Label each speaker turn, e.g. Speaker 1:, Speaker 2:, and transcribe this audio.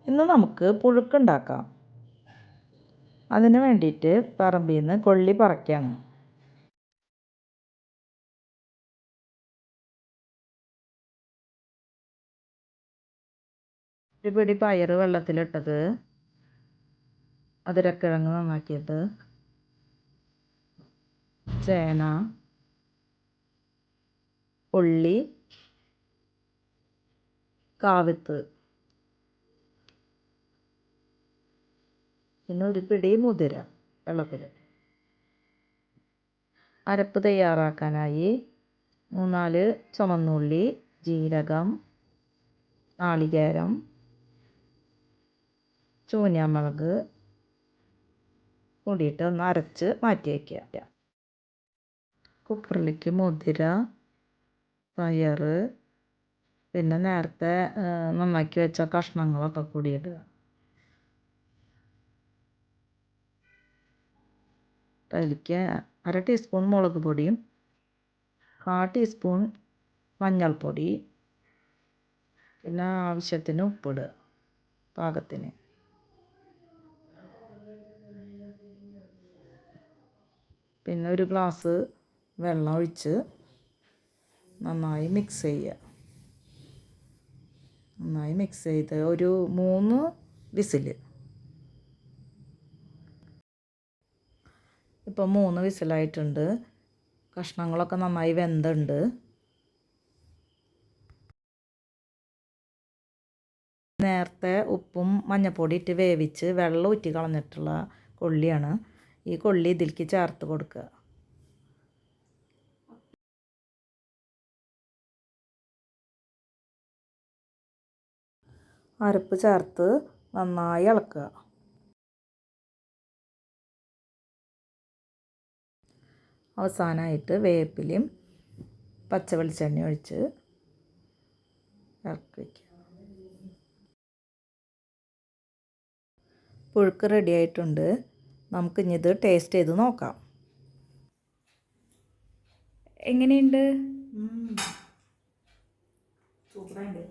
Speaker 1: ഇന്ന് നമുക്ക് പുഴുക്കുണ്ടാക്കാം. അതിന് വേണ്ടിയിട്ട് പറമ്പിൽ നിന്ന് കൊള്ളി പറിക്കുകയാണ്. ഒരു പിടി പയർ വെള്ളത്തിലിട്ടത്, അതിരക്കിഴങ്ങ് നന്നാക്കിയത്, ചേന, ഉള്ളി, കാവിത്ത്, പിന്നെ ഒരു പിടി മുതിര വെള്ളത്തിൽ. അരപ്പ് തയ്യാറാക്കാനായി 3-4 ചുവന്നുള്ളി, ജീരകം, നാളികേരം, ചൂനാമുളക് കൂടിയിട്ട് ഒന്ന് അരച്ച് മാറ്റി വയ്ക്കുക. കുക്കറിലേക്ക് മുതിര, പയർ, പിന്നെ നേരത്തെ നന്നാക്കി വെച്ച കഷ്ണങ്ങളൊക്കെ കൂടി ഇടുക. അതിലേക്ക് 1/2 ടീസ്പൂൺ മുളക് പൊടിയും 1/4 ടീസ്പൂൺ മഞ്ഞൾപ്പൊടി, പിന്നെ ആവശ്യത്തിന് ഉപ്പിടുക പാകത്തിന്. പിന്നെ ഒരു ഗ്ലാസ് വെള്ളം ഒഴിച്ച് നന്നായി മിക്സ് ചെയ്യുക. നന്നായി മിക്സ് ചെയ്ത് ഒരു 3 വിസിൽ. ഇപ്പോൾ 3 വിസിലായിട്ടുണ്ട്. കഷ്ണങ്ങളൊക്കെ നന്നായി വെന്തുണ്ട്. നേരത്തെ ഉപ്പും മഞ്ഞൾപ്പൊടി ഇട്ട് വേവിച്ച് വെള്ളം ഊറ്റി കളഞ്ഞിട്ടുള്ള കൊള്ളിയാണ്. ഈ കൊള്ളി ഇതിലേക്ക് ചേർത്ത് കൊടുക്കുക. അരപ്പ് ചേർത്ത് നന്നായി ഇളക്കുക. അവസാനമായിട്ട് വേപ്പിലയും പച്ച വെളിച്ചെണ്ണ ഒഴിച്ച് ഇറക്കി വയ്ക്കുക. പുഴുക്ക് റെഡി ആയിട്ടുണ്ട്. നമുക്കിനി ഇത് ടേസ്റ്റ് ചെയ്ത് നോക്കാം. എങ്ങനെയുണ്ട്?
Speaker 2: സൂപ്പറായിട്ട്.